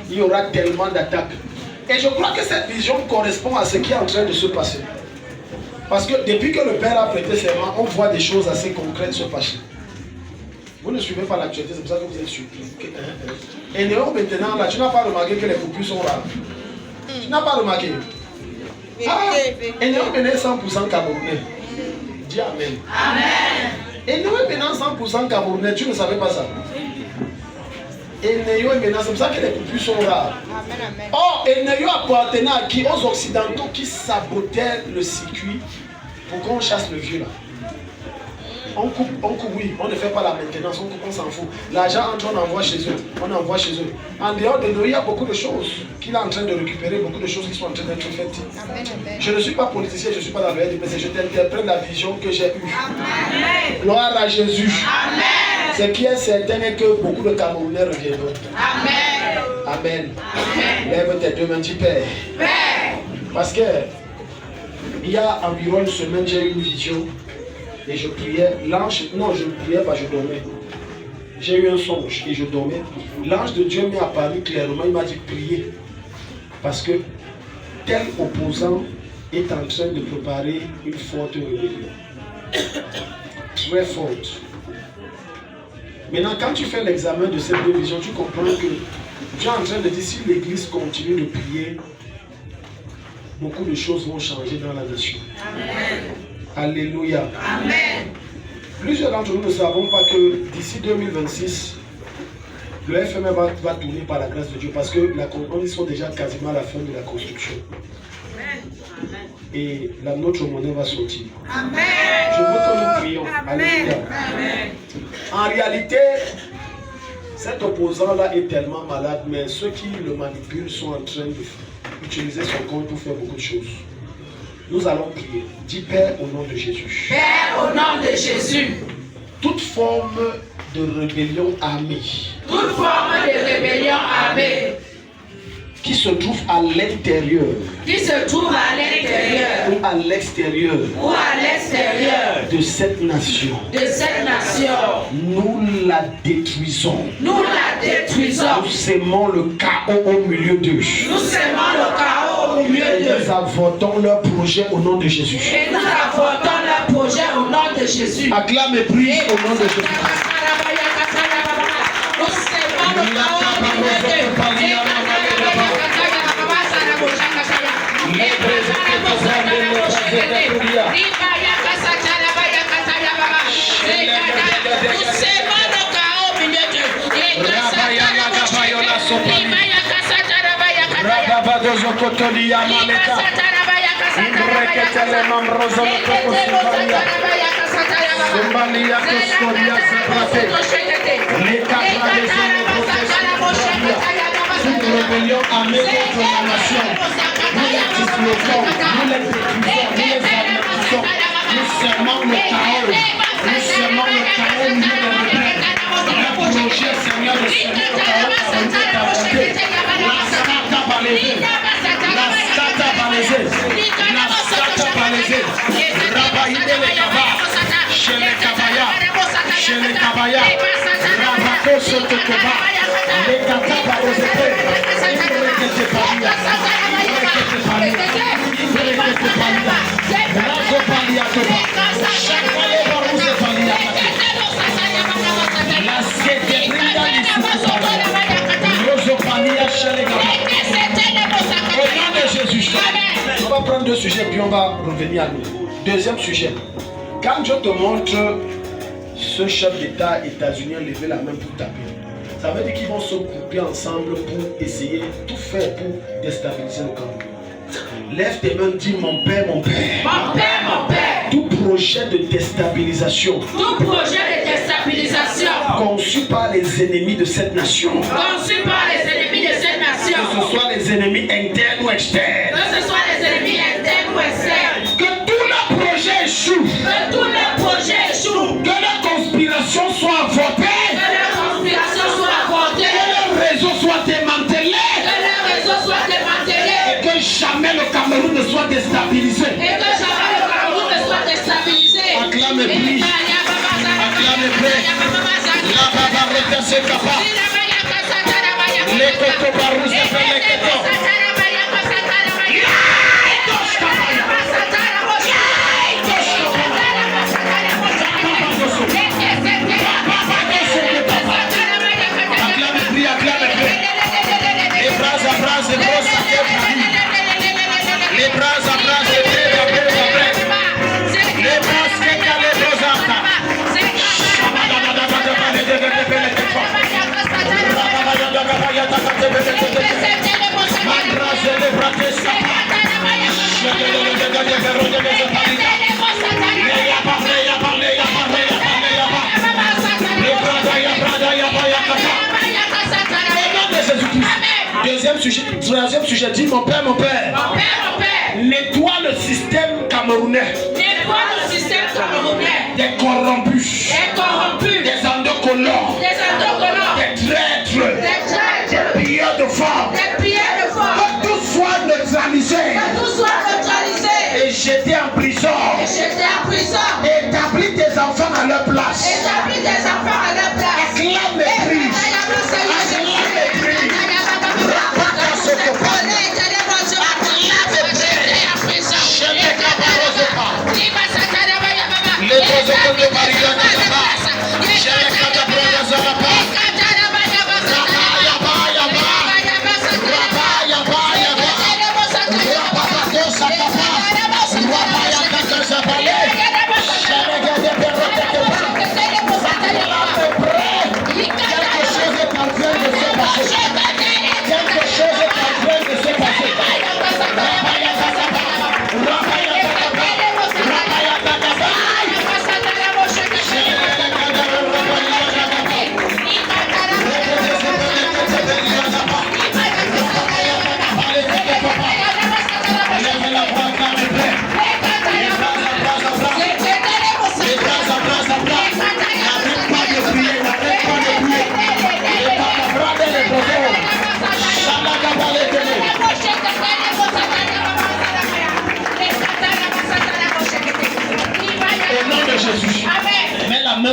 Il y aura tellement d'attaques. Et je crois que cette vision correspond à ce qui est en train de se passer. Parce que depuis que le Père a prêté serment, on voit des choses assez concrètes se passer. Vous ne suivez pas l'actualité, c'est pour ça que vous êtes surpris. Et Néo, maintenant, là, tu n'as pas remarqué que les coupures sont rares. Tu n'as pas remarqué. Ah, et Néo est 100% Camerounais. Dis Amen. Amen. Et Néo est maintenant 100% Camerounais, tu ne savais pas ça. Et Néo est maintenant, c'est pour ça que les coupures sont rares. Oh, et Néo appartenait à qui? Aux Occidentaux qui sabotaient le circuit pour qu'on chasse le vieux là. On coupe, oui, on ne fait pas la maintenance, on coupe, on s'en fout. L'argent entre, on envoie chez eux, En dehors de nous, il y a beaucoup de choses qu'il est en train de récupérer, beaucoup de choses qui sont en train d'être faites. Amen. Je ne suis pas politicien, je ne suis pas dans le RDP, je t'interprète la vision que j'ai eue. Amen. Gloire à Jésus. Amen. Ce qui est certain est que beaucoup de Camerounais reviendront. Amen. Amen. Amen. Lève tes deux mains, dis Père. Père. Parce que il y a environ une semaine, j'ai eu une vision. Et je priais, l'ange, non je ne priais pas, je dormais. J'ai eu un songe et je dormais. L'ange de Dieu m'est apparu clairement, il m'a dit prier. Parce que tel opposant est en train de préparer une forte rébellion. Très forte. Maintenant, quand tu fais l'examen de cette vision, tu comprends que tu es en train de dire si l'église continue de prier, beaucoup de choses vont changer dans la nation. Amen. Alléluia. Amen. Plusieurs d'entre nous ne savons pas que d'ici 2026, le FME va tourner par la grâce de Dieu parce que ils sont déjà quasiment à la fin de la construction. Amen. Et notre monnaie va sortir. Amen. Je veux que nous prions. Alléluia. Amen. En réalité, cet opposant-là est tellement malade, mais ceux qui le manipulent sont en train d'utiliser son compte pour faire beaucoup de choses. Nous allons prier. Dis Père au nom de Jésus. Père au nom de Jésus. Toute forme de rébellion armée. Toute forme de rébellion armée. Qui se trouve à l'intérieur. Qui se trouve à l'intérieur. Ou à l'extérieur. Ou à l'extérieur. De cette nation. De cette nation. Nous la détruisons. Nous la détruisons. Nous sémons le chaos au milieu d'eux. Nous sémons le chaos au milieu d'eux. Nous avortons leur projet au nom de Jésus. Et nous avortons leur projet au nom de Jésus. Acclame et prie au nom de Jésus. Nous sémons le chaos au milieu d'eux. Toute rébellion armée contre la nation, nous les disloquons, nous les détruisons, nous les anéantissons, nous sermons le chaos, nous sermons le chaos au milieu des rebelles. Le projet, Seigneur, de semer le chaos par une volonté. La scata balaisée, la scata balaisée, la scata balaisée, rabaïde les cabas, chez les cabayas, chez les cabayas, rabaco sur le cabas. Les gata barosete, imbrekete palia, imbrekete palia, razo palia toba, shakale barose palia la skete brinda lisuku palia, rozo palia shalegaba. Au nom de Jésus, on va prendre deux sujets puis on va revenir à nous. Deuxième sujet, quand je te montre ce chef d'État états-unien lever la main pour taper, ça veut dire qu'ils vont se grouper ensemble pour essayer de tout faire pour déstabiliser le Cameroun. Lève tes mains, dis mon père, mon père. Mon père, mon père. Tout projet de déstabilisation. Tout projet de déstabilisation. Conçu par les ennemis de cette nation. Conçu par les ennemis de cette nation. Que ce soit les ennemis internes ou externes. Que ce soit les ennemis internes ou externes. Que tout le projet échoue. Que tout le projet échoue. Que la conspiration soit avortée. Jamais le Cameroun ne soit déstabilisé. Et que jamais le Cameroun ne soit déstabilisé. Acclame et prie. Acclame et prie. La babarete se capa. Deuxième sujet, dit mon père, nettoie le système camerounais. Des corrompus, des endocolons, des traîtres, des pilleurs de femmes. Que tout soit neutralisé et jeté en prison. Établis tes enfants à leur place. Acclame les cris.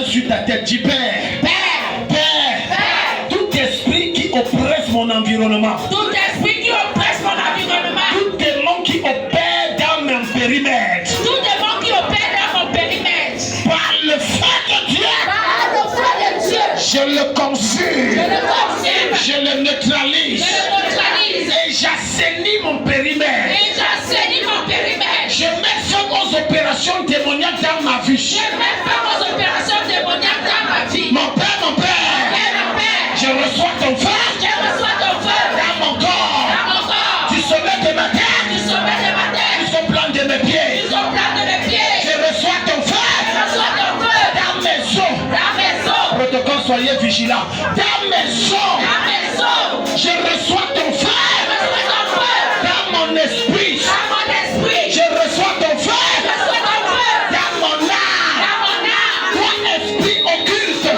Sur ta tête, dis Père, tout esprit qui oppresse mon environnement, tout démon qui opère dans mon périmètre, par le feu de Dieu, je le consume, je le neutralise, et j'assainis mon périmètre. Je mets fin aux opérations démoniaques dans ma vie. Mon père, je reçois ton feu dans mon corps, du sommet de ma tête jusqu'au plan de mes pieds. Je reçois ton feu dans mes os. Protocole, soyez vigilants. Dans mes os, je reçois ton feu dans mon esprit. Je reçois ton feu dans mon âme. Toi, esprit occulte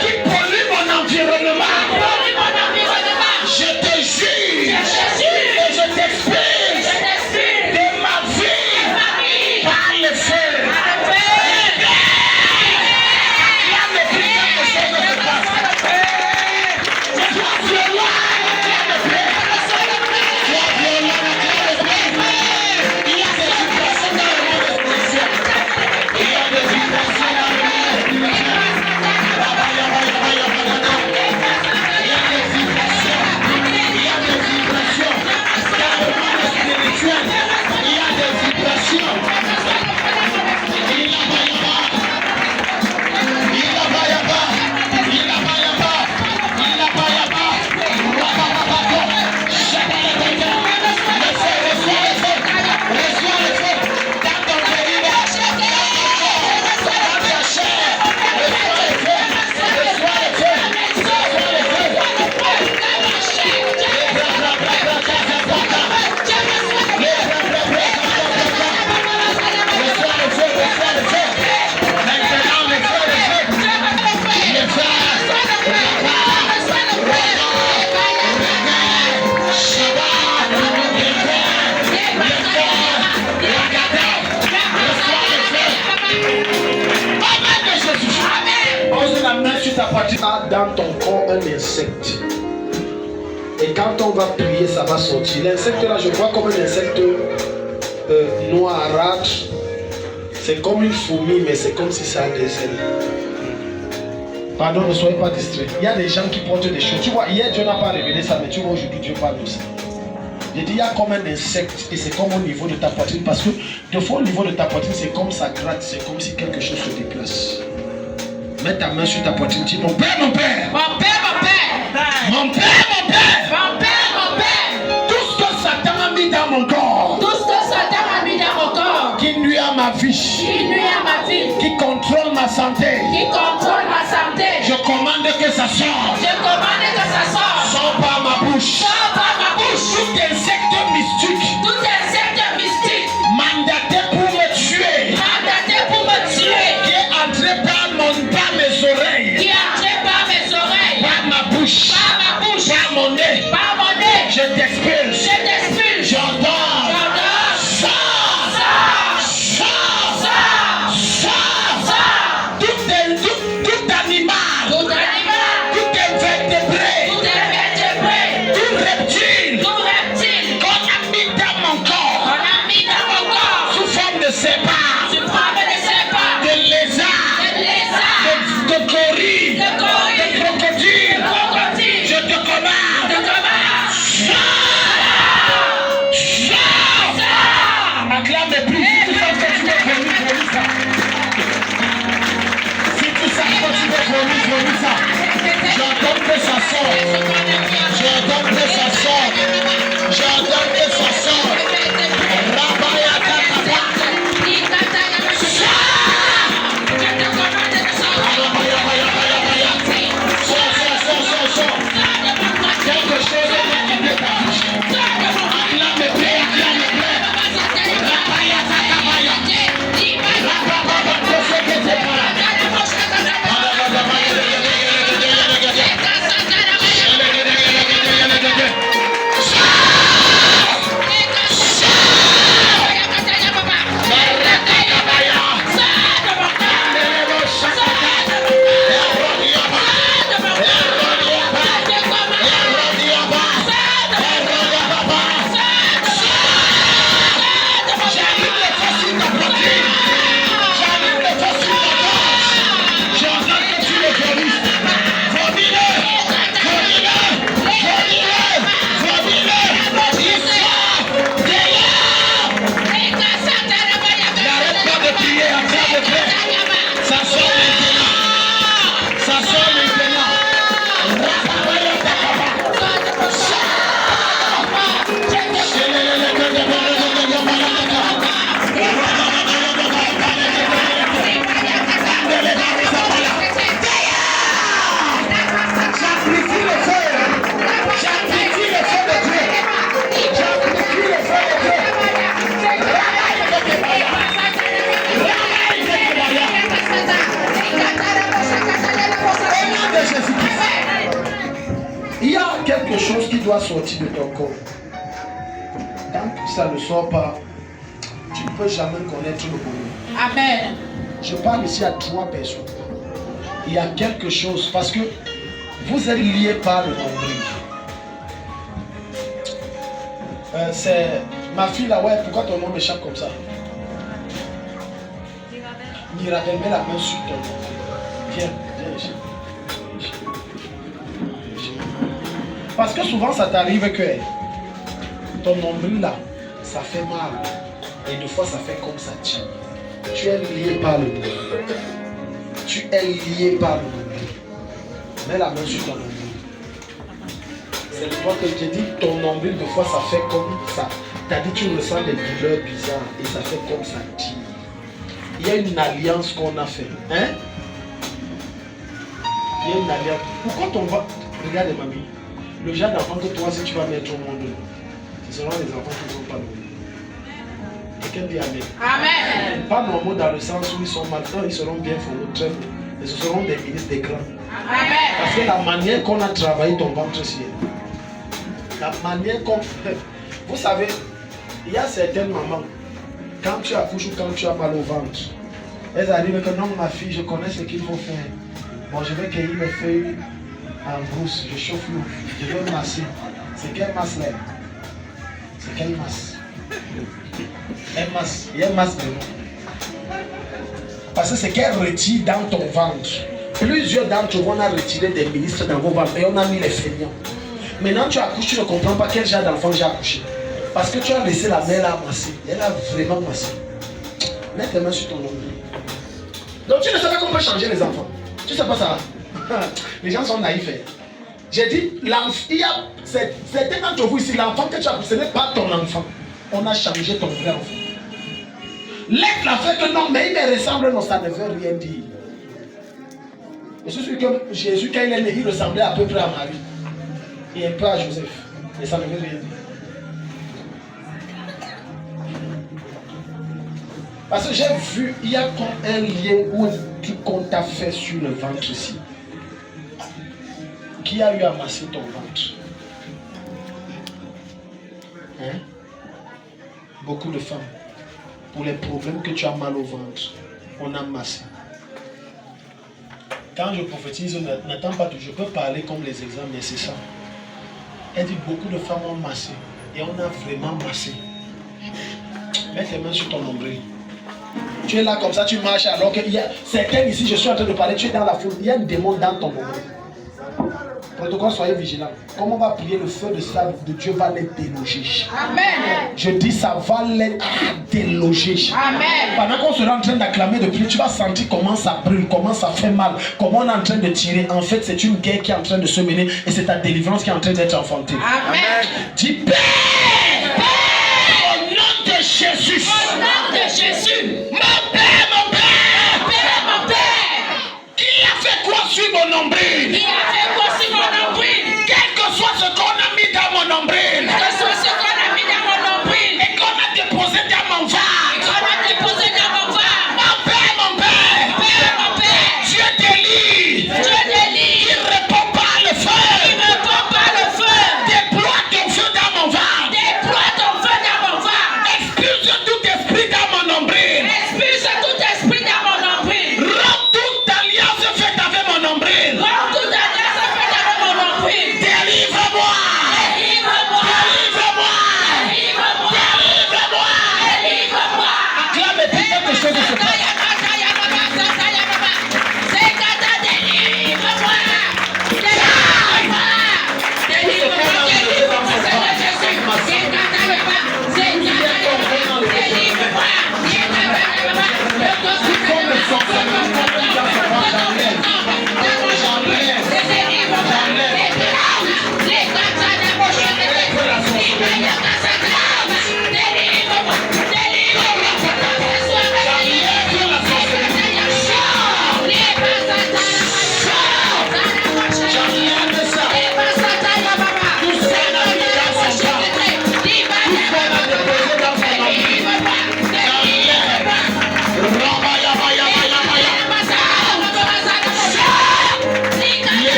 qui pollue mon environnement, je te jure et je t'explique de ma vie par le feu. Dans ton corps un insecte quand on va prier, ça va sortir. L'insecte là, je vois comme un insecte noirâtre. C'est comme une fourmi, mais c'est comme si ça a des ailes. Pardon, ne soyez pas distrait. Il y a des gens qui portent des choses. Tu vois, hier Dieu n'a pas révélé ça, mais tu vois aujourd'hui Dieu parle de ça. J'ai dit, il y a comme un insecte et c'est comme au niveau de ta poitrine. Parce que des fois au niveau de ta poitrine, c'est comme ça gratte, c'est comme si quelque chose se déplace. Mets ta main sur ta poitrine, dis mon père, mon père. Mon père, mon père. Mon père, mon père. Mon père, mon père. Tout ce que Satan a mis dans mon corps. Tout ce que Satan a mis dans mon corps. Qui nuit à ma vie. Qui nuit à ma vie. Qui contrôle ma santé. Qui contrôle ma santé. Je commande que ça sorte. Je commande que ça sorte. Sors par ma bouche. Sors par ma bouche. Tout insecte mystique. Tout insecte mystique. Mandaté pour me tuer. Mandaté pour me tuer. Qui est entré par mes oreilles. Qui est entré par mes oreilles. Par ma bouche. Par ma bouche. Par mon nez. Par mon nez. Je t'expulse. Je t'expulse. J'ordonne. J'ordonne. Sors. Sors. Sors. Sors. Sors. Sors. Tout animal. Tout animal. Tout invertébré. Tout invertébré. Tout reptile. Tout reptile. Qu'on a mis dans mon corps. On a mis dans mon corps. Sous forme de sépare. Sous forme de serpent. De lézard. De lézard. De gorille. De gorille. De crocodile. De crocodile. Je te commande. De commande. Sors. Sors. Acclame et prie. Si tu sens que tu veux vomir ça. Si tu sens que tu veux vomir ça. J'entends que ça sort. J'entends que ça sort. J'entends que ça sort. Rabaya Takaba. Quelque chose est qui te touche. Acclame et prie. Acclame et prie. Rabaya Takabaya. Rababa Koseke Tekara. Il y a quelque chose qui doit sortir de ton corps. Tant que ça ne sort pas, tu ne peux jamais connaître le bonheur. Amen. Je parle ici à 3 personnes. Il y a quelque chose, parce que vous êtes liés par le nombril. C'est ma fille là, ouais, pourquoi ton nom m'échappe comme ça? Mirabel, mets la main sur ton nombril. Viens, viens ici. Parce que souvent ça t'arrive que ton nombril là, ça fait mal. Et des fois ça fait comme ça tient. Tu es lié par le nombril. Tu es lié par le nombril. Mets la main sur ton nombril. C'est toi que je te dis, ton nombril des fois ça fait comme ça. T'as dit tu ressens des douleurs bizarres et ça fait comme ça tire. Il y a une alliance qu'on a fait. Hein? Il y a une alliance. Pourquoi ton va... Regarde mamie. Le genre d'enfant que toi, si tu vas mettre au monde, ce seront les enfants qui ne sont pas normaux. Quelqu'un dit Amen. Amen. Pas normaux dans le sens où ils sont malfaiteurs, ils seront bien formés, très bien. Et ce seront des ministres des grands. Amen. Parce que la manière qu'on a travaillé ton ventre ciel, la manière qu'on fait. Vous savez, il y a certaines mamans, quand tu accouches ou quand tu as mal au ventre, elles arrivent que non, ma fille, je connais ce qu'il faut faire. Bon, je vais cueillir les feuilles en brousse, je chauffe l'eau, je vais masser. C'est quelle masse là? C'est quelle masse? Une masse. Il y a une masse de nous. Parce que c'est qu'elle retire dans ton ventre. Plusieurs d'entre vous, on a retiré des ministres dans vos ventres et on a mis les feignants. Maintenant tu accouches, tu ne comprends pas quel genre d'enfant j'ai accouché. Parce que tu as laissé la mère là masser. Elle a vraiment massé. Mets tes mains sur ton nombril. Donc tu ne sais pas comment changer les enfants. Tu ne sais pas ça. Les gens sont naïfs. J'ai dit, il y a certains d'entre vous ici, l'enfant que tu as, ce n'est pas ton enfant. On a changé ton vrai enfant. L'être l'a fait que non, mais il me ressemble, non, ça ne veut rien dire. Je suis sûr que Jésus, quand il est né, il ressemblait à peu près à Marie. Et un peu à Joseph. Et ça ne veut rien dire. Parce que j'ai vu, il y a comme un lien où qu'on t'a fait sur le ventre ici. Qui a eu à masser ton ventre? Hein? Beaucoup de femmes. Pour les problèmes que tu as mal au ventre, on a massé. Quand je prophétise, n'attends pas tout. Je peux parler comme les exemples, mais c'est ça. Elle dit beaucoup de femmes ont massé. Et on a vraiment massé. Mets tes mains sur ton nombril. Tu es là comme ça, tu marches alors qu'il y a certains ici, je suis en train de parler, tu es dans la foule, il y a un démon dans ton nombril. Protocole, soyez vigilants. Comme on va prier, le feu de salve de Dieu va les déloger. Amen. Je dis, ça va les déloger. Amen. Pendant qu'on sera en train d'acclamer de prier, tu vas sentir comment ça brûle, comment ça fait mal, comment on est en train de tirer. En fait, c'est une guerre qui est en train de se mener et c'est ta délivrance qui est en train d'être enfantée. Amen. Dis, Père, au nom de Jésus. Au nom de Jésus. Mon Père, mon Père. Père, mon Père. Qui a fait quoi sur mon nombril? Qui a fait quoi sur mon nombril? Quel que soit ce qu'on a mis dans mon nombril. Que soit ce qu'on a mis dans mon nombril. Et qu'on a déposé dans mon ventre. Qu'on a déposé dans mon ventre. Mon Père, mon Père. Père, mon Père. Dieu délie. Dieu délie. Il répond pas le feu. Il ne répond pas le feu. Déploie ton feu dans mon ventre. Déploie ton feu dans mon ventre. Expulse tout esprit dans mon nombril. Expulse tout esprit dans mon nombril. Romps toute alliance faite avec mon nombril. Romps toute alliance faite avec mon nombril. Délivre-moi. Délivre-moi. Délivre-moi. Délivre-moi. Délivre-moi. Délivre-moi. Acclame et dis quelque chose de ce pas.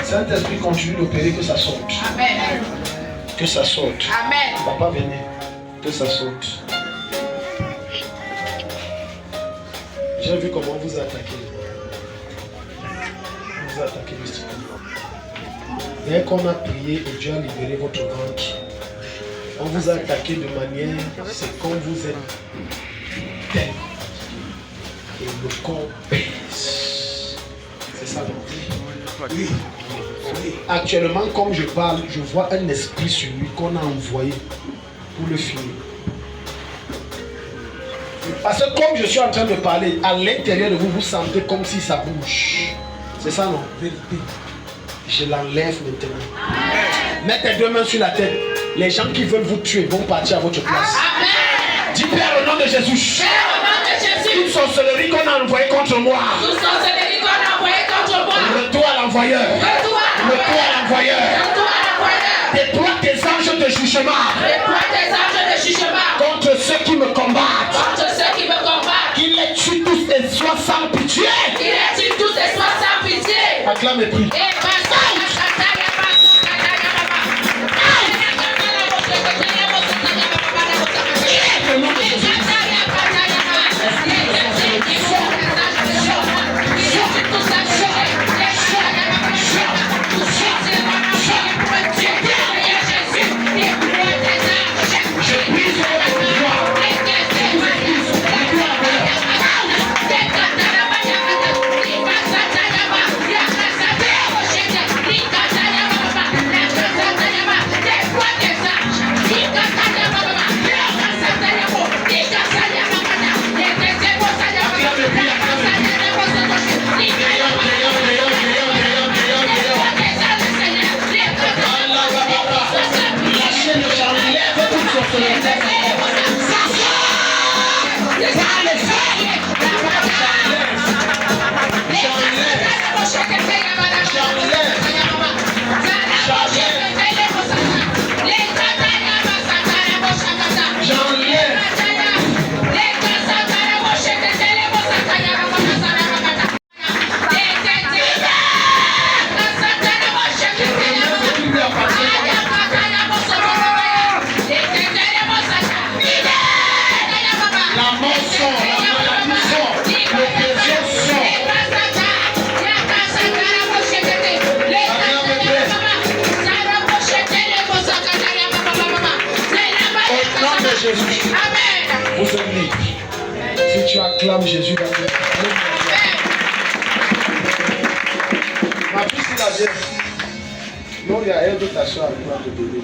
Saint-Esprit continue d'opérer, que ça sorte. Amen. Que ça sorte. Amen. Papa, venez. Que ça sorte. J'ai vu comment vous attaquez. Vous attaquez mystiquement. Dès qu'on a prié et Dieu a libéré votre ventre, on vous a attaqué de manière, c'est quand vous êtes tel. Et le corps pèse. C'est ça, non? Oui. Actuellement, comme je parle, je vois un esprit sur lui qu'on a envoyé pour le finir. Parce que comme je suis en train de parler, à l'intérieur de vous, vous sentez comme si ça bouge. C'est ça, non? Vérité. Je l'enlève maintenant. Mets tes deux mains sur la tête. Les gens qui veulent vous tuer vont partir à votre place. Amen. Dis Père au nom de Jésus. Père, au nom de Jésus. Toute sorcellerie qu'on a envoyée contre moi. Toute sorcellerie qu'on a envoyée contre moi. Retour à l'envoyeur. Retour à l'envoyeur. Retour à l'envoyeur. Déploie tes anges de jugement. Déploie tes anges de jugement. Contre ceux qui me combattent. Contre ceux qui me combattent. Qu'il les tue tous et soient sans pitié. Qu'il les tue tous et soient sans pitié. Acclame et prie. Vous êtes libre. Si tu acclames Jésus, ma fille, si la vient. Non, il y a elle de ta soeur avec toi de bébé.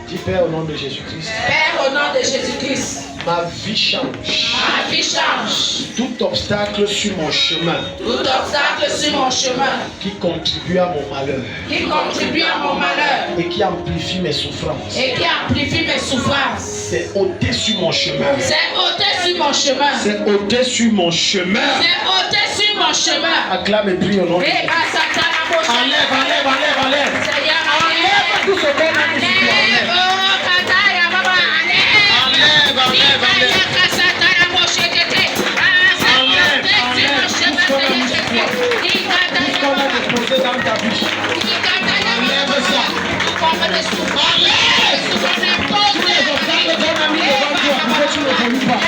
Dis Père au nom de Jésus-Christ. Père au nom de Jésus-Christ. Ma vie change. Ma vie change. Tout obstacle sur mon chemin. Tout obstacle sur mon chemin. Qui contribue à mon malheur. Qui contribue à mon malheur. Et qui amplifie mes souffrances. Et qui amplifie mes souffrances. C'est ôté sur mon chemin. C'est ôté sur mon chemin. C'est ôté sur mon chemin. C'est ôté sur mon chemin. Acclame et prie au nom de Jésus. Enlève, enlève, enlève, enlève. Enlève tout ce qu'on a mis sur toi. Dans ta bouche. Enlève ça. Enlève. Tous les obstacles qu'on a mis devant toi, pourquoi tu ne voulais pas?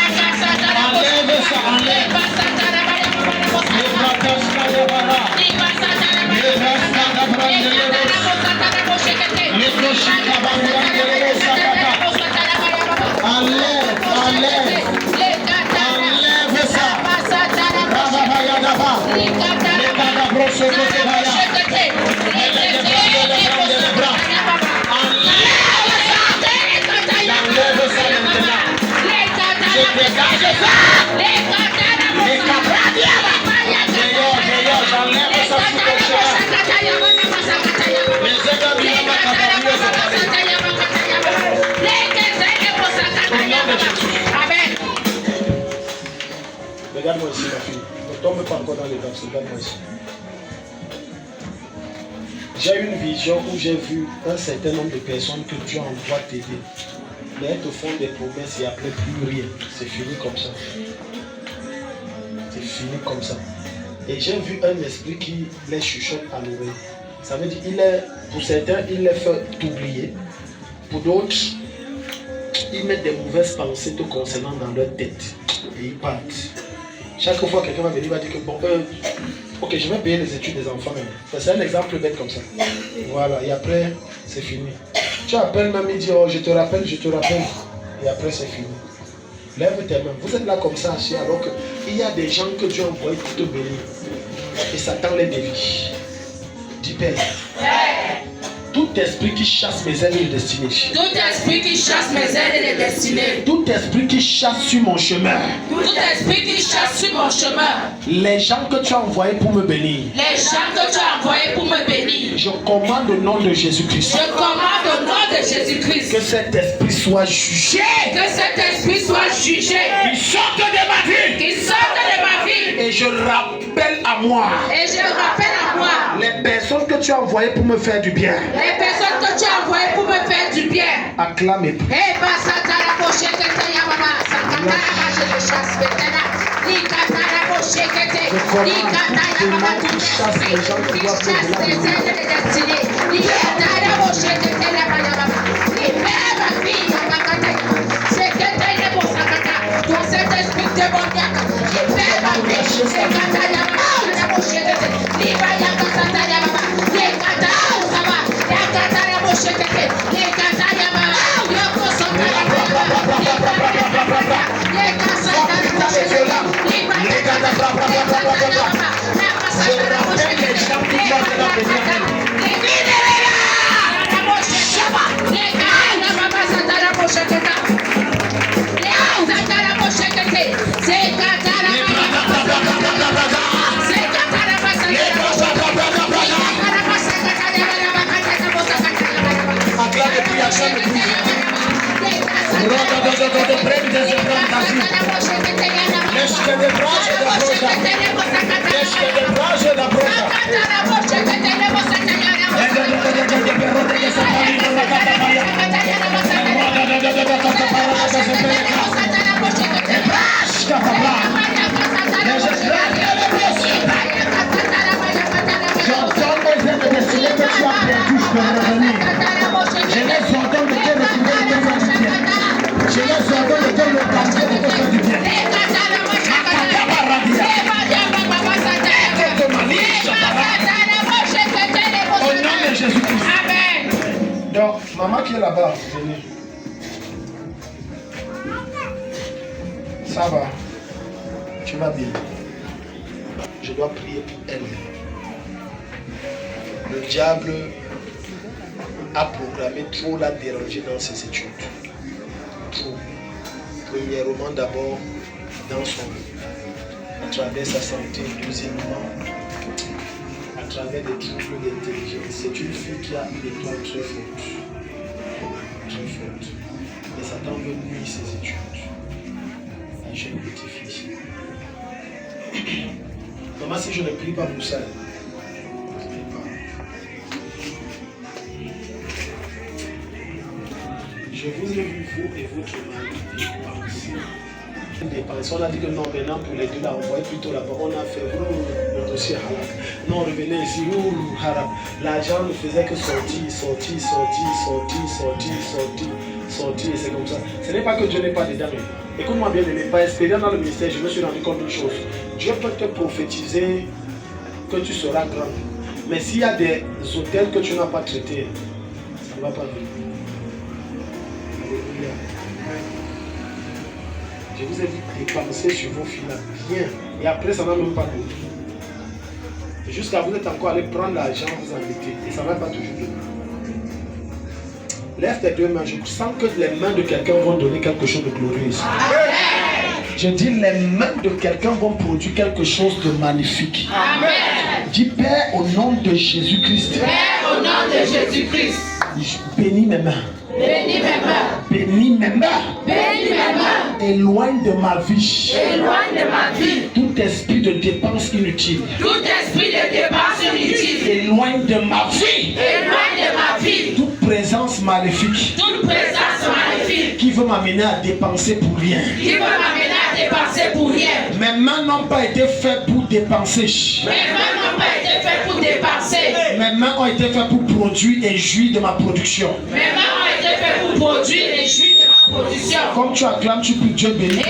Enlève ça, enlève. Regarde-moi ici, ma fille. Ne tombe pas encore dans les danses. Regarde-moi ici. J'ai une vision où j'ai vu un certain nombre de personnes que Dieu envoie t'aider. Mais elles te font des promesses et après plus rien. C'est fini comme ça. C'est fini comme ça. Et j'ai vu un esprit qui les chuchote à l'oreille. Ça veut dire, pour certains, il les fait t'oublier. Pour d'autres, ils mettent des mauvaises pensées te concernant dans leur tête. Et ils partent. Chaque fois quelqu'un va venir, il va dire que bon, ok, je vais payer les études des enfants. C'est un exemple bête comme ça. Voilà, et après, c'est fini. Tu appelles même, il dit, oh, je te rappelle. Et après, c'est fini. Lève tes mains. Vous êtes là comme ça, assis, alors qu'il y a des gens que Dieu a envoyés pour te bénir. Et Satan les dévie. Dis Père. Tout esprit qui chasse mes ailes et destinées. Tout esprit qui chasse mes ailes et les destinées. Tout esprit qui chasse sur mon chemin. Tout esprit qui chasse sur mon chemin. Les gens que tu as envoyés pour me bénir. Les gens que tu as envoyés pour me bénir. Je commande au nom de Jésus-Christ. Je commande au nom de Jésus-Christ. Que cet esprit soit jugé. Que cet esprit soit jugé. Qu'il sorte de ma vie. Qu'il sorte de ma vie. Et je rappelle à moi. Et je rappelle à moi. Les personnes que tu as envoyées pour me faire du bien. Les personnes que tu as envoyées pour me faire du bien. Acclame et prie. Eh bah ça t'a la poche que t'as ya maman. Ça t'a la poche de chasse maintenant. Ni kata la poche que t'es. Ni kata ya maman tout chasse les gens qui doivent faire de la destinée. Ni kata la poche que t'es la maman. Ni père ma fille ya kata. C'est que t'as les beaux sakata. Toi cet esprit de bon gars. Ni père ma fille. C'est kata ya maman la poche que t'es. Ni ba ya kata ya maman. Ni kata ça va. Ya kata la poche que t'es. Ni kata ya maman. Yo concentre la maman. Donc, maman qui est là-bas, venez. Ça va. Tu vas bien. Je dois prier pour elle. Le diable a programmé trop la déranger dans ses études. Trop. Premièrement, d'abord, dans son à travers sa santé. Deuxièmement, à travers des troubles d'intelligence. C'est une fille qui a une étoile très forte. Très forte. Mais Satan veut nuire ses études. La jeune petite fille. Maman, si je ne prie pas pour ça, je vous ai vu, vous et votre mari, dépenser. On a dit que non, maintenant pour les deux là, on voyait plutôt là-bas. On a fait le dossier Harak. Non, revenez ici, Harak. L'argent ne faisait que sortir. Et c'est comme ça. Ce n'est pas que Dieu n'est pas dedans. Écoute-moi bien, ne pas espérer dans le ministère. Je me suis rendu compte d'une chose. Dieu peut te prophétiser que tu seras grand. Mais s'il y a des hôtels que tu n'as pas traités, ça ne va pas venir. Alléluia. Je vous ai dit dépenser sur vos filles là, bien. Et après, ça n'a même pas donné. Jusqu'à vous êtes encore allé prendre l'argent, vous en mettez. Et ça ne va pas toujours donner. Lève tes deux mains. Je sens que les mains de quelqu'un vont donner quelque chose de glorieux ici. Je dis les mains de quelqu'un vont produire quelque chose de magnifique. Amen. Dis Père au nom de Jésus-Christ. Père au nom de Jésus-Christ. Bénis mes mains. Bénis mes mains. Bénis mes mains. Bénis mes mains. Éloigne de ma vie. Éloigne de ma vie Tout esprit de dépenses inutiles. tout esprit de dépenses inutiles. Éloigne de ma vie Éloigne de ma vie toute présence maléfique toute présence maléfique qui veut m'amener à dépenser pour rien. qui veut m'amener à dépenser pour rien. Mes mains n'ont pas été faites pour dépenser. Mes mains n'ont pas été faites pour dépenser. Mes mains ont été faites pour produire et jouir de ma production. Mes mains ont été faites pour produire et jouir de ma production. Comme tu acclames, tu peux Dieu bénir.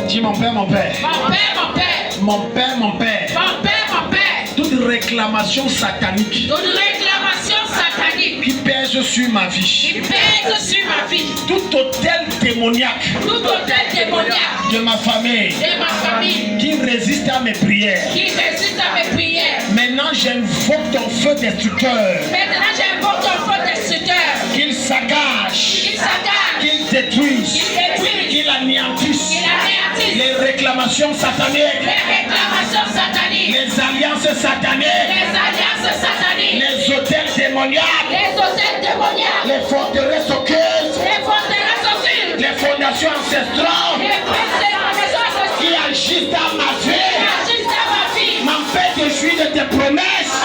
Dis mon père, mon père. Mon père, mon père. Mon père, mon père. Toute réclamation satanique. Qui pèse sur ma vie. Tout hôtel démoniaque. De ma famille. Qui résiste à mes prières. Maintenant j'invoque ton feu destructeur. Qu'il s'agage. Qu'il détruise. Qu'il anéantisse. Les réclamations sataniques. Les alliances sataniques. Les hôtels démoniaques. Les forteresses occultes. Les fondations ancestrales. Qui agissent dans ma vie. M'empêchent de jouir de tes promesses.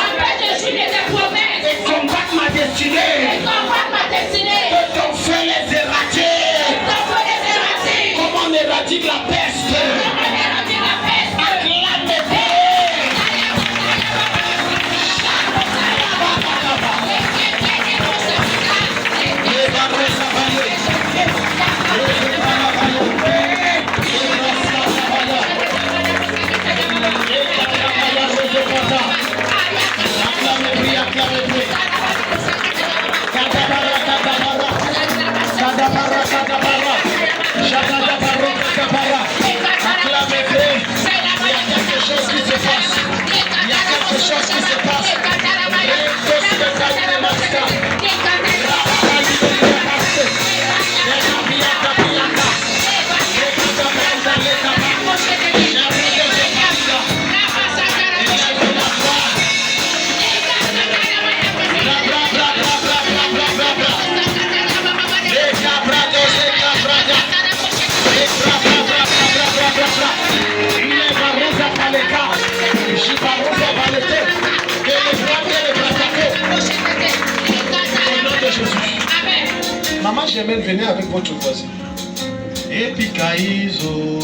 Et combattre ma destinée. Que ton feu les éradique. Comme on éradique la peste. Acclame mes pieds. Maman, j'aimerais venir avec votre voisin. Et puis Kaïzo,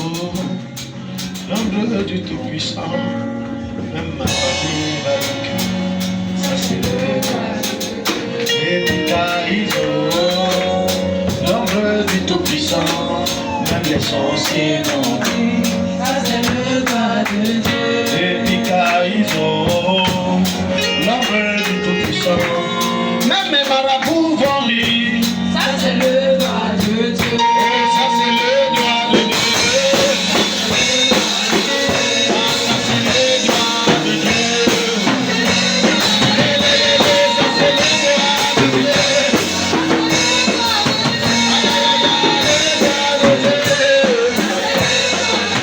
l'ombre du Tout-Puissant, même ma famille va le ça c'est le cas. Et puis Kaïzo, l'ombre du Tout-Puissant, même les sorciers n'ont dit, ça c'est le cas de Dieu. Et puis Kaïzo, l'ombre du Tout-Puissant, même mes marabouts vont lire. Ça c'est le droit de Dieu. Ça c'est le droit de Dieu. Ça c'est le droit de Dieu. Ça c'est le droit de Dieu. Le droit de Dieu.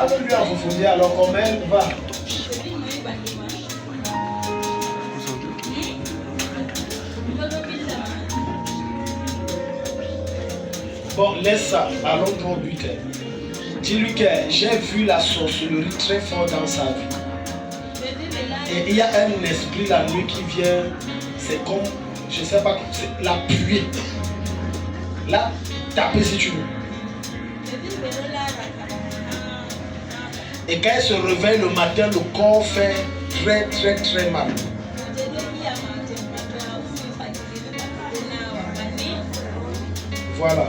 Parle-lui en Foufoudi, alors comment elle va? Bon, laisse ça, allons droit au but. Dis-lui que j'ai vu la sorcellerie très fort dans sa vie. Et il y a un esprit la nuit qui vient, c'est comme, je ne sais pas, c'est la pluie. Là, tapez si tu veux. Et quand elle se réveille le matin, le corps fait très très très mal. Voilà.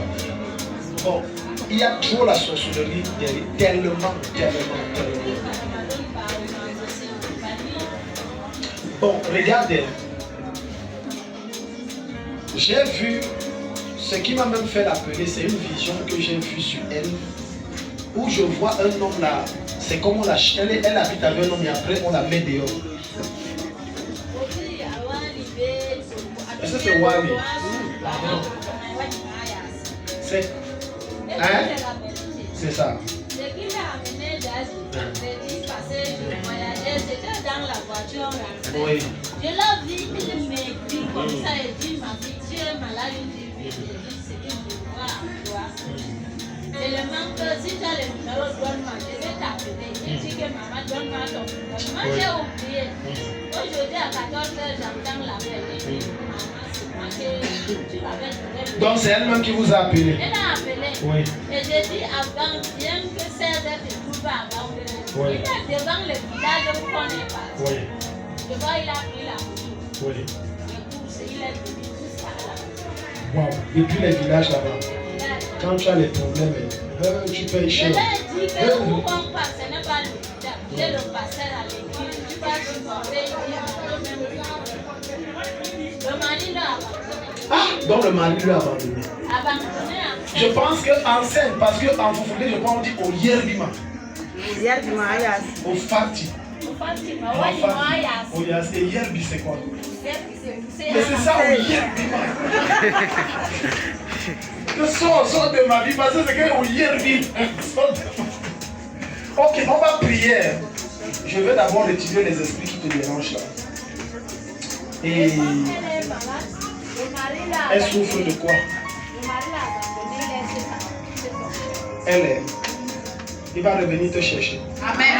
Bon, il y a trop la sorcellerie derrière, tellement. Bon, regardez. J'ai vu, ce qui m'a même fait l'appeler, c'est une vision que j'ai vue sur elle, où je vois un homme là, c'est comme on la elle habite avec un homme et après on la met dehors. Est-ce que c'est Wally? C'est... Hein? C'est ça. Oui. Je l'ai vu, il m'écrit comme ça et dit ma fille, tu es malade, c'est que je vois en toi. Tellement que si tu as le numéro, donne-moi, je vais t'appeler. Je dis que maman, donne-moi ton numéro. Moi j'ai oublié. Aujourd'hui à 14h, j'entends l'appel. Maman, c'est moi que tu m'avais donné. Donc c'est elle-même qui vous a appelé? Elle a appelé. Oui. Et j'ai dit avant, bien que 16h, je trouve avant. Oui. Il est devant le village, vous ne connaissez pas. Oui. Je vois, il a pris la photo. Oui. Il est venu jusqu'à là. Wow. Depuis les villages là-bas, quand tu as les problèmes, tu payes Je cher. l'ai dit que où on passe, ce n'est pas le village. J'ai le pasteur à l'église. Tu vas supporter, le mari l'a abandonné. Ah, donc le mari lui a abandonné. Abandonné en Je pense qu'en scène, parce qu'en Foufoudé, je pense qu'on dit au Yerbima, au Fati. Au Yas. Et Yerbi, c'est quoi? Mais c'est ça, au Yerbima. Le son de ma vie, parce que c'est qu'au Yerbi. Ok, on va prier. Je vais d'abord retirer les esprits qui te dérangent là. Et elle souffre de quoi? Elle est. Il va revenir te chercher. Amen.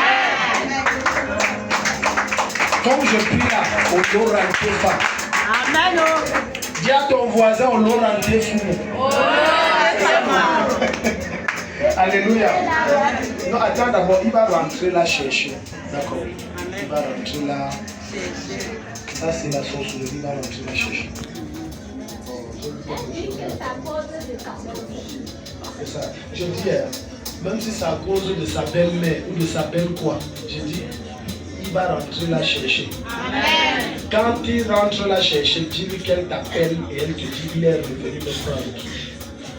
Comme je prie là, au Lorantefa. Amen. Dis à ton voisin au Lorantefu. Alléluia. Non, attends d'abord, il va rentrer là chercher. D'accord. Il va rentrer là. Ça, c'est la sorcellerie, il va rentrer là chercher. C'est ça. Je dis, même si c'est à cause de sa belle-mère ou de sa belle quoi, je dis, il va rentrer là chercher. Amen. Quand il rentre là chercher, dis-lui qu'elle t'appelle et elle te dit, il est revenu me prendre.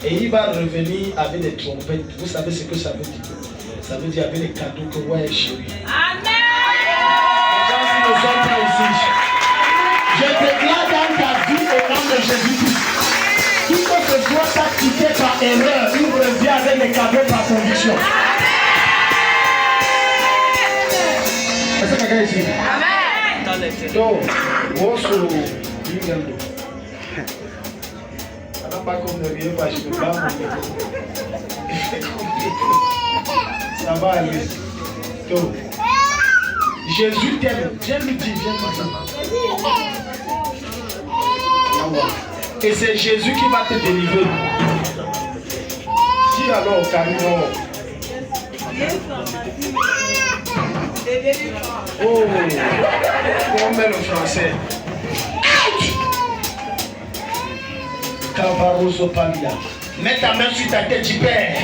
Et il va revenir avec des trompettes. Vous savez ce que ça veut dire? Ça veut dire avec les cadeaux que ouais chérie. Amen. Les gens qui ne sont pas ici. Je déclare dans ta vie au nom de Jésus-Christ. Qui que ce soit t'a quitté par erreur, il revient avec les cadeaux par conviction. Est-ce que quelqu'un ici? Amen. Donc, Wosso, Ingendo. Pas comme ne vient pas, je ne peux pas. Ça va aller. Donc, Jésus t'aime. Viens lui dire, viens maintenant. Et c'est Jésus qui va te délivrer. Dis alors, Camino. Oh, on met le français. Mets ta main sur ta tête, dis Père.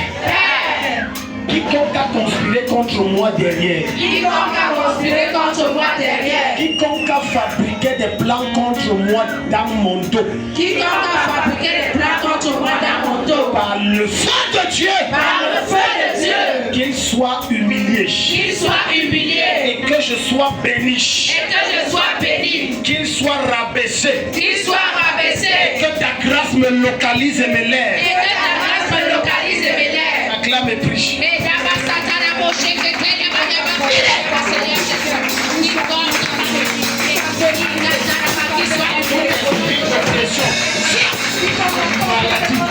Quiconque a conspiré contre moi derrière. Quiconque a conspiré contre moi derrière. Quiconque a fabriqué des plans contre moi dans mon dos. Quiconque a fabriqué des plans contre moi dans mon dos. Par le feu de Dieu. Par le feu de Dieu. Qu'il soit humilié. Qu'il soit humilié. Et que je sois béni. Et que je sois béni. Qu'il soit rabaissé. Qu'il soit rabaissé. Et que ta grâce me localise et me lève. Et que ta grâce me localise et me lève. Acclame et prie. Et d'abord, Satan a dépression. Maladie.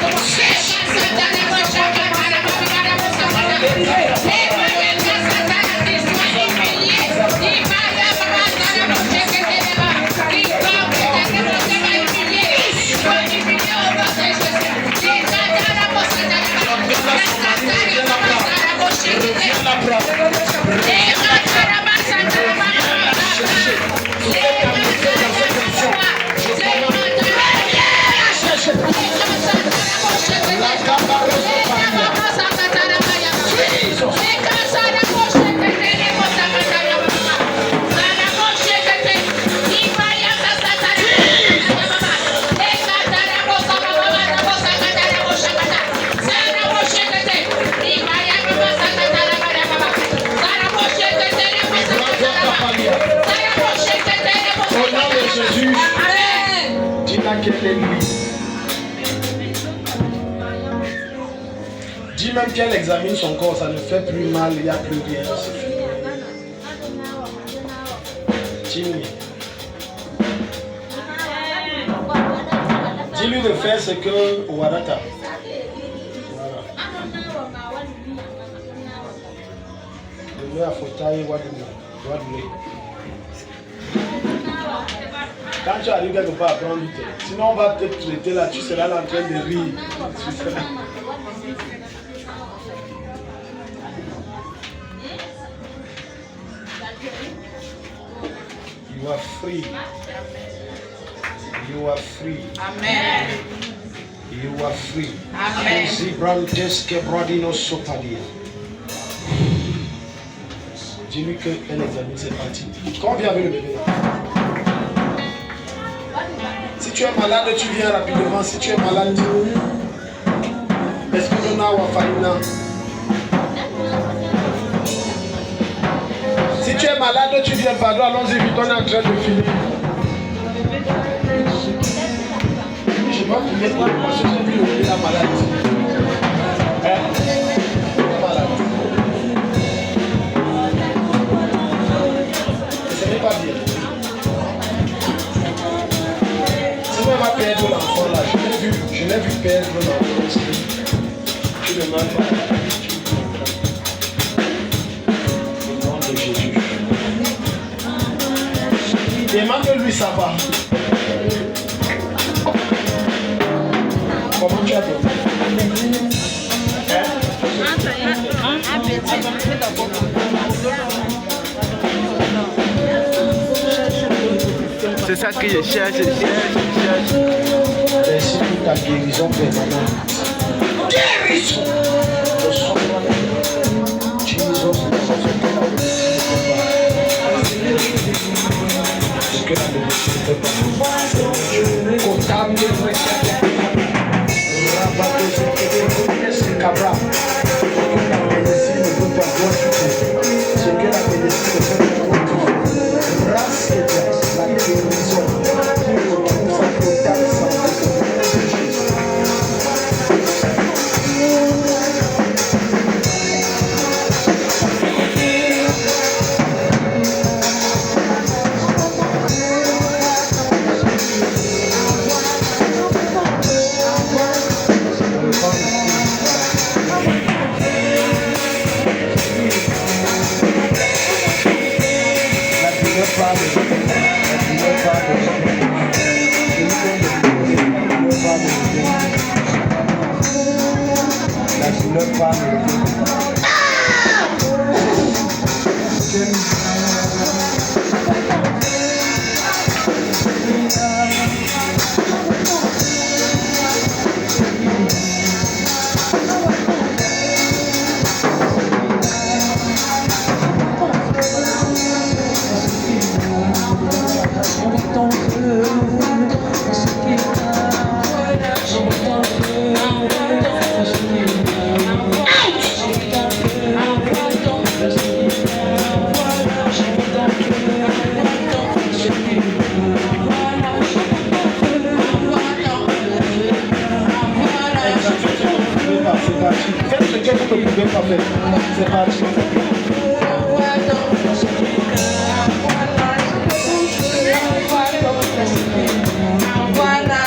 Dis même qu'elle examine son corps, ça ne fait plus mal, il n'y a plus rien. Dis-lui. Dis-lui de faire ce que Wadata. Voilà. De lui à fauteuil, Wadoué. Quand tu arrives quelque part, prends du thé. Sinon, on va te traiter là, tu seras là en train de rire. You are free. You are free. Amen. You are free. Amen. Dis-lui qu'un examen, c'est parti. Quand on vient avec le bébé. Si tu es malade, tu viens rapidement. Si tu es malade, est-ce que nous avons Farina? Si tu es malade, tu viens, pardon, allons-y vite, on est en train de finir. Je vais vous mettre parce que j'ai vu le bébé la malade. Ce n'est pas bien. On va perdre l'enfant là, je l'ai vu perdre l'enfant. Tu le demandes pas. Au nom de Jésus. Demande-lui ça va. Comment tu as fait? C'est ça que je cherche, Merci pour ta guérison permanente. Guérison! Que la médecine ne peut pas. Comptable de Cabra. Que la médecine ne peut pas voir tout. Ce que la médecine ne peut pas voir. Grâce à la guérison. Pour sa totale santé. C'est parti. Voilà.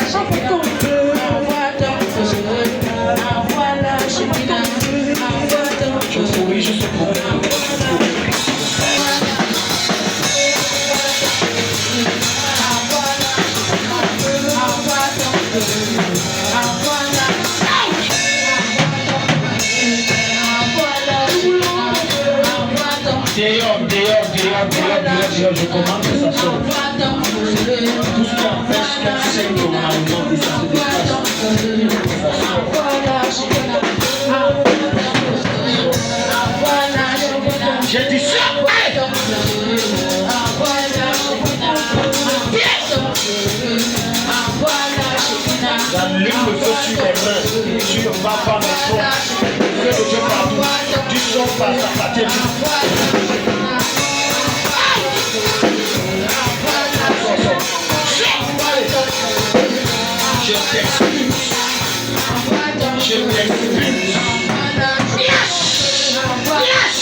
Je commande que ça sorte. Tout ce qui empêche qu'elle saigne normalement et ça se déplace. J'ai dit ça. J'allume le feu sur les mains, sur le bas par le front. Feu de Dieu partout. Du son par sa fatigue. Je t'expulse. Je t'expulse. Yes! Yes!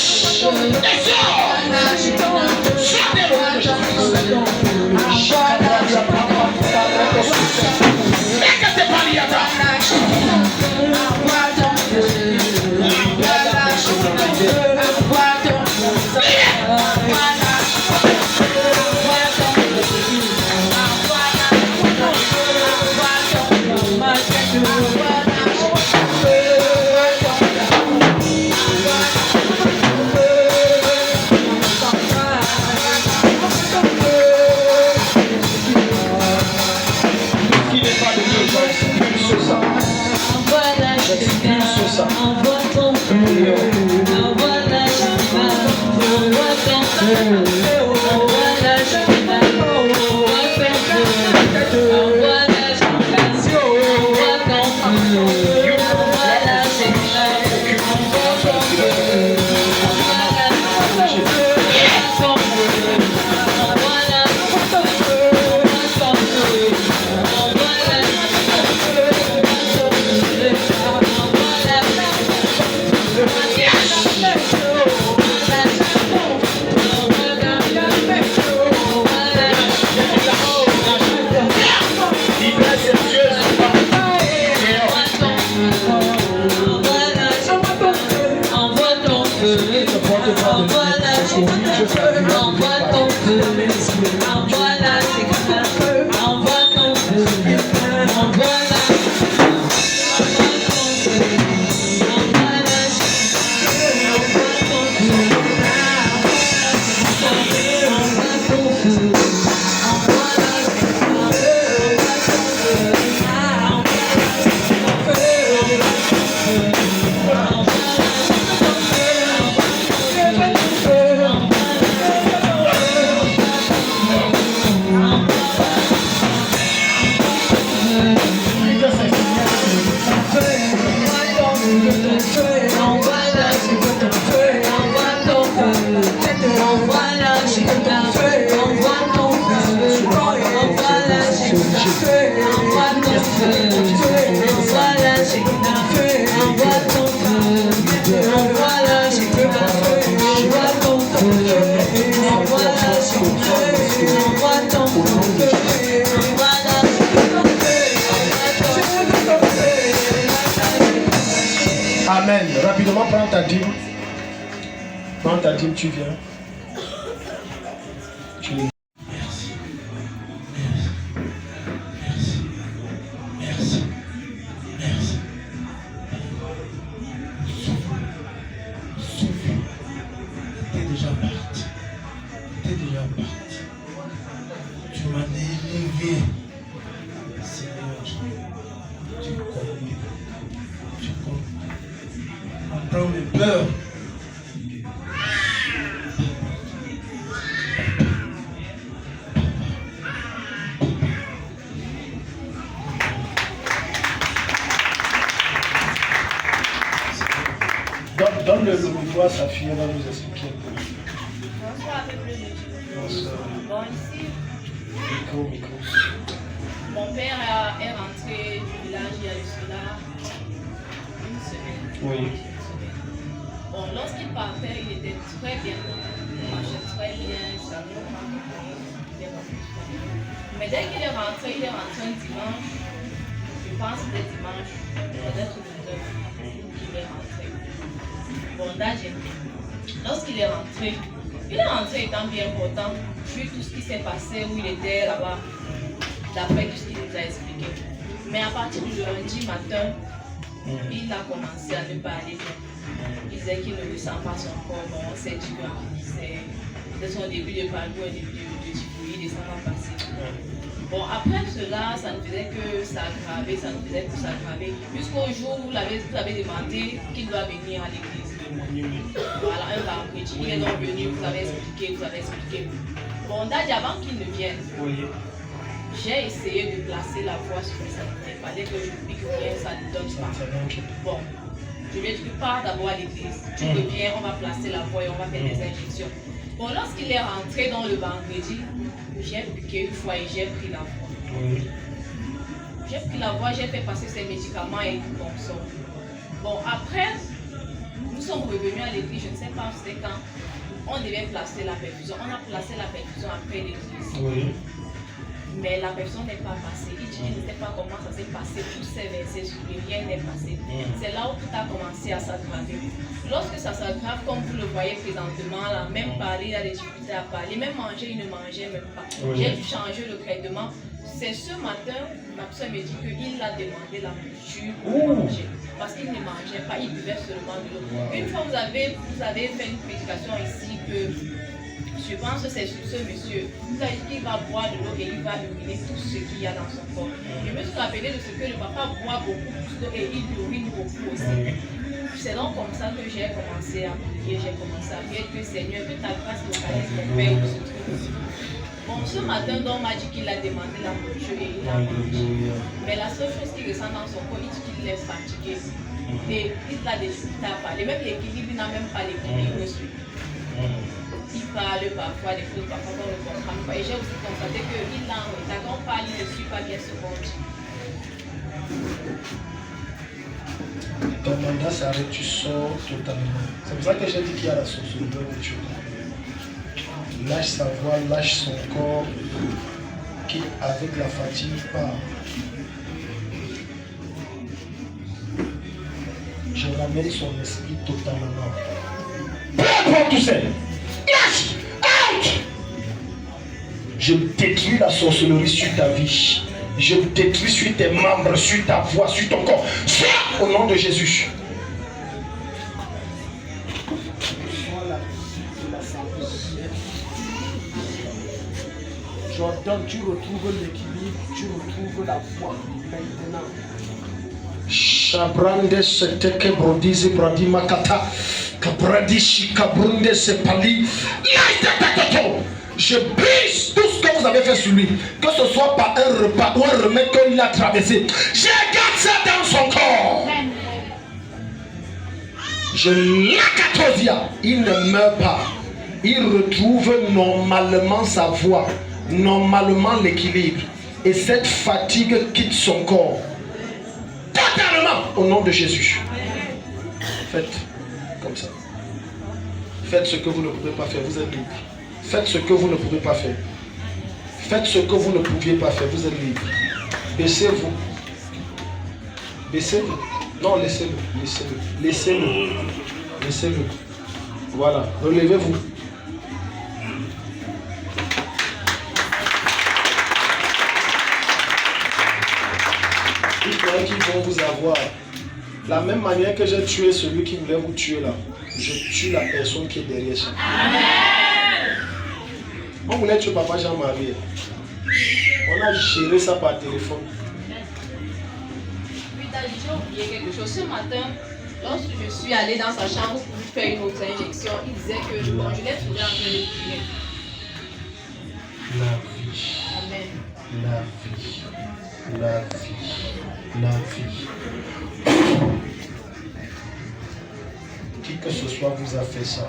Amen. Rapidement, prends ta dîme. Prends ta dîme, tu viens. Tu les... Merci. Merci. Merci. Souffle. T'es déjà parti. Tu m'as élevé. Seigneur, tu connais. Prends mes peurs. Donne le micro à sa fille, elle va nous expliquer un peu. Bonsoir, peuple de Dieu. Bonsoir. Bon, ici, Micro. mon père est rentré du village il y a de cela une semaine. Oui. Bon, lorsqu'il partait, il était très bien. Il marchait très bien, ça nous mais dès qu'il est rentré un dimanche. Je pense que c'était dimanche, peut-être le 9 qu'il est rentré. Bon, d'âge, lorsqu'il est rentré étant bien portant, vu tout ce qui s'est passé où il était là-bas, d'après tout ce qu'il nous a expliqué. Mais à partir du lundi matin, il a commencé à ne pas aller bien. Il disait qu'il ne ressent pas son corps. Bon, on s'est dit que c'est son début de parcours, un début de typhoïde et ça va passer. Bon, après cela, ça ne faisait que s'aggraver, ça ne faisait que s'aggraver. Jusqu'au jour où vous avez demandé qu'il doit venir à l'église. Voilà, un vendredi. Il est donc venu, vous avez expliqué. Bon, Daddy, avant qu'il ne vienne, j'ai essayé de placer la voix sur ça. Il fallait que je pique rien, ça ne donne pas. Bon, je lui ai dit, pars d'abord à l'église. Tu reviens, on va placer la voix et on va faire des injections. Bon, lorsqu'il est rentré dans le vendredi, j'ai piqué une fois et j'ai pris la voix. J'ai pris la voix, j'ai fait passer ses médicaments et tout comme ça. Bon, après, nous sommes revenus à l'église, je ne sais pas c'était quand. On devait placer la perfusion. On a placé la perfusion après l'église. Mais la perfusion n'est pas passée. Il dit, je ne sais pas comment ça s'est passé. Tous ces versets sur lui, rien n'est passé. C'est là où tout a commencé à s'aggraver. Lorsque ça s'aggrave, comme vous le voyez présentement, là, même parler, il a des difficultés à parler. Même manger, il ne mangeait même pas. J'ai dû changer le traitement. C'est ce matin, ma soeur me dit qu'il a demandé la nourriture pour manger. Parce qu'il ne mangeait pas, il buvait seulement de l'eau. Une fois vous avez fait une prédication ici que je pense que c'est sur ce monsieur. Vous avez dit qu'il va boire de l'eau et il va uriner tout ce qu'il y a dans son corps. Je me suis rappelé de ce que le papa boit beaucoup d'eau et il urine beaucoup aussi. C'est donc comme ça que j'ai commencé à prier, j'ai commencé à prier que Seigneur, que ta grâce localise mon père où se trouve. Bon, ce matin, donc m'a dit qu'il a demandé la nourriture et il a mangé. Mais la seule chose qui ressent dans son corps, il dit qu'il est fatigué. Et il a des difficultés à parler. Même l'équilibre, il n'a même pas l'équilibre dessus. Il parle parfois des choses, parfois on ne comprend pas. Et j'ai aussi constaté qu'il a un retard. Quand on parle, il ne suit pas bien ce qu'on dit. Ton mandat s'arrête, tu sors totalement. C'est pour ça que j'ai dit qu'il y a la sorcellerie de Dieu. Lâche sa voix, lâche son corps, qui avec la fatigue part. Je ramène son esprit totalement. Peu importe tout ça. Lâche! Out! Je détruis la sorcellerie sur ta vie. Je détruis sur tes membres, sur ta voix, sur ton corps. Sors au nom de Jésus. Jordan, tu retrouves l'équilibre, tu retrouves la foi maintenant. Shabrande seteke brodizi bradima kata kabradishi kabrunde sepali. Je brise tout ce que vous avez fait sur lui, que ce soit par un repas ou un remède qu'il a traversé. Je garde ça dans son corps. Je l'acatosia. Il ne meurt pas. Il retrouve normalement sa voix, normalement l'équilibre. Et cette fatigue quitte son corps. Totalement au nom de Jésus. Faites comme ça. Faites ce que vous ne pouvez pas faire, vous êtes libre. Faites ce que vous ne pouvez pas faire. Faites ce que vous ne pouviez pas faire, vous êtes libre. Baissez-vous. Baissez-vous. Non, laissez-le. Laissez-le. Laissez-le. Laissez-le. Voilà. Relevez-vous. Il faudrait qu'ils vont vous avoir. La même manière que j'ai tué celui qui voulait vous tuer là, je tue la personne qui est derrière ça. On voulait tuer papa Jean-Marie. On a géré ça par téléphone. Puis j'ai oublié quelque chose. Ce matin, lorsque je suis allée dans sa chambre pour faire une autre injection, il disait que bon, je l'ai trouvé en train de prier. La vie. Amen. La vie. La vie. La vie. Qui que ce soit vous a fait ça,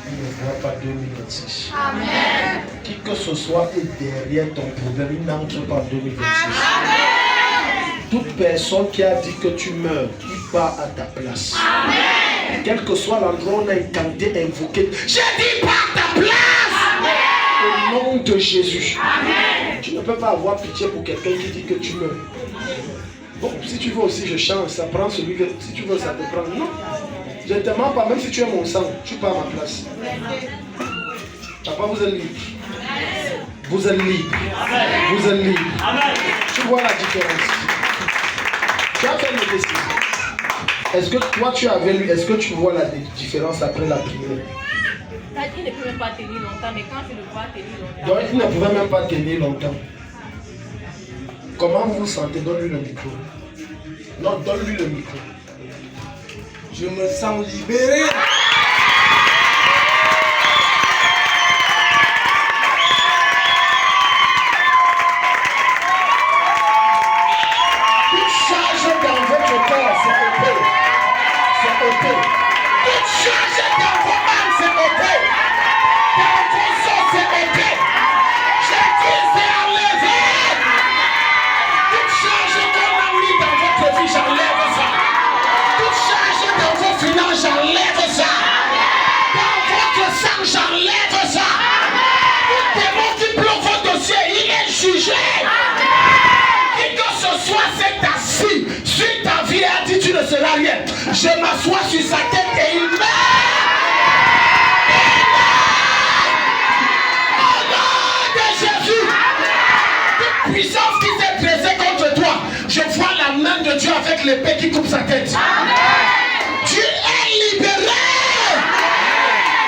il ne voit pas 2026. Amen. Qui que ce soit est derrière ton problème, il n'entre pas en 2026. Amen. Toute personne qui a dit que tu meurs, il part à ta place. Amen. Quel que soit l'endroit où on a intenté invoquer, j'ai dit par ta place. Amen. Au nom de Jésus. Amen. Tu ne peux pas avoir pitié pour quelqu'un qui dit que tu meurs. Bon, si tu veux aussi, je change, ça prend celui que... Si tu veux, ça te prend. Non. Je ne te mens pas, même si tu es mon sang, tu pars à ma place. Papa, vous êtes libre. Vous êtes libre. Vous êtes libre. Tu vois la différence. Tu as fait une décision. Est-ce que toi tu avais lu, est-ce que tu vois la différence après la prière? Il ne peut même pas tenir longtemps, mais quand je le vois tenir longtemps. Donc il ne pouvait même pas tenir longtemps. Comment vous vous sentez? Donne-lui le micro. Non, donne-lui le micro. Je me sens libéré. Toute charge dans votre corps, c'est ôté. C'est ôté. Toute charge dans vos mains, c'est ôté. Dans vos os, c'est ôté. Je dis, c'est enlevé. Toute charge qu'on a mis dans votre vie, j'enlève ça. Toute charge dans vos finances, j'enlève ça. Dans votre sang, j'enlève ça. Tout démon qui bloque votre dossier, il est jugé. Qui que ce soit s'est assis sur ta vie et a dit tu ne seras rien. Je m'assois sur sa tête et il meurt. Au nom de Jésus, toute puissance qui s'est dressée contre toi, je vois la main de Dieu avec l'épée qui coupe sa tête. Tu es libéré.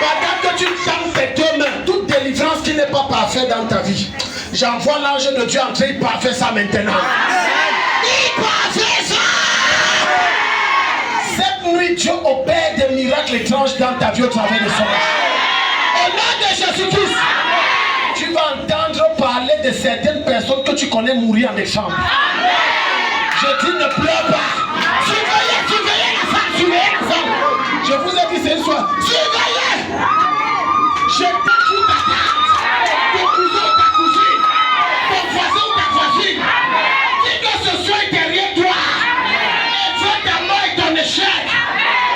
Pendant que tu tends tes deux mains, toute délivrance qui n'est pas parfaite dans ta vie, j'envoie l'ange de Dieu entrer, il parfait ça maintenant. Il parfait ça. Cette nuit, Dieu opère des miracles étranges dans ta vie au travers de son âge. Au nom de Jésus-Christ, tu vas entendre parler de certaines personnes que tu connais mourir en décembre. Je dis ne pleure pas. Surveillez la femme, surveillez la femme. Je vous ai dit ce soir, surveillez. Je t'écoute ta tante, ton cousin ou ta cousine, ton voisin ou ta voisine, qui que ce soit derrière toi, et veut ta mort et ton échec,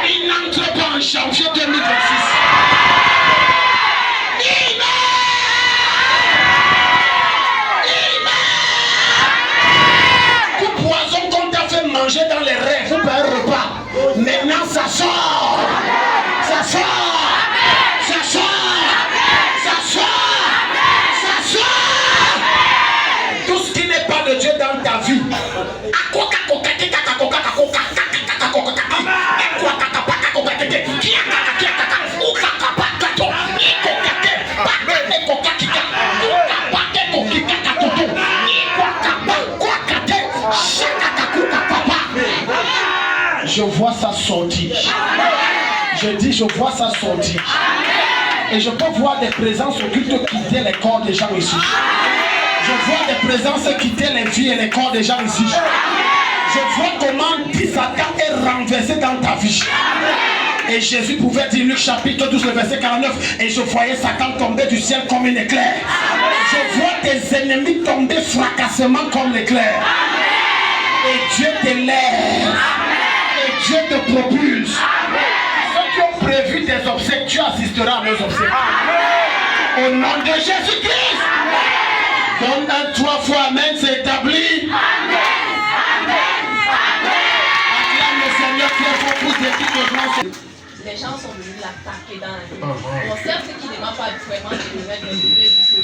il n'entre pas en janvier 2026. Il meurt. Tout poison qu'on t'a fait manger dans les rêves ou par un repas, maintenant ça sort. Ça sort. Ça sort. Tout ce qui n'est pas de Dieu dans ta vie, je vois ça sortir. Je dis, je vois ça sortir. Et je peux voir des présences occultes quitter les corps des gens ici. Je vois des présences quitter les vies et les corps des gens ici. Je vois comment Satan est renversé dans ta vie. Et Jésus pouvait dire, Luc chapitre 12, le verset 49, et je voyais Satan tomber du ciel comme un éclair. Je vois tes ennemis tomber fracassement comme l'éclair. Et Dieu t'élève. Et Dieu te propulse. Ceux qui ont prévu des obsèques, tu assisteras à leurs obsèques. Au nom de Jésus-Christ. Donne un 3 fois amen, c'est établi. Acclame le Seigneur qui est bon pour des petites gens. Les gens sont venus l'attaquer dans la nuit. Bon, certes, ce qui ne demande pas vraiment de lever des lever du feu.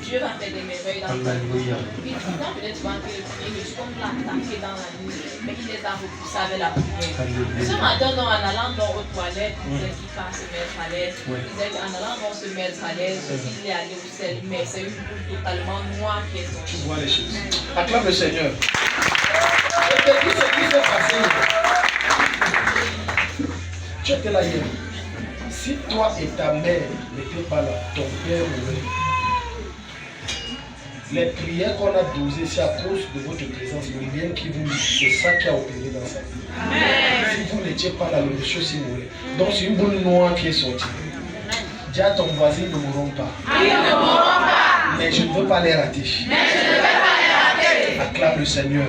Dieu va faire des merveilles dans ta vie. Puis, quand peut-être tu vas entrer le prier, mais tu comme l'attaquer dans la nuit. Mais il les a repoussés avec la prière. Ce matin, en allant dans aux toilettes, il disait qu'il va se mettre à l'aise. Il disait qu'en allant dans se mettre à l'aise, il est allé au sel, mais c'est une boule totalement noire qui est sortie. Tu vois les choses. Acclame le Seigneur. Je te dis ce qui s'est passé. Tu étais là hier. Si toi et ta mère n'étaient pas là, ton père mourait. Les prières qu'on a dosées, c'est à cause de votre présence. Le lien qui vous lie, c'est ça qui a opéré dans sa vie. Si vous n'étiez pas là, le monsieur s'est mouru. Donc c'est une boule noire qui est sortie. Dis à ton voisin, ils ne mourront pas. Mais je ne veux pas les rater. Acclame le Seigneur.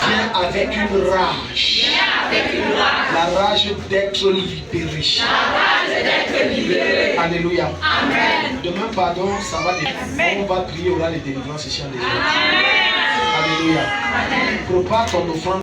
Viens avec une rage. La rage d'être libéré. Alléluia. Demain, pardon, ça va dépendre. On va prier, on aura les délivrances ici en Alléluia. Prépare ton offrande.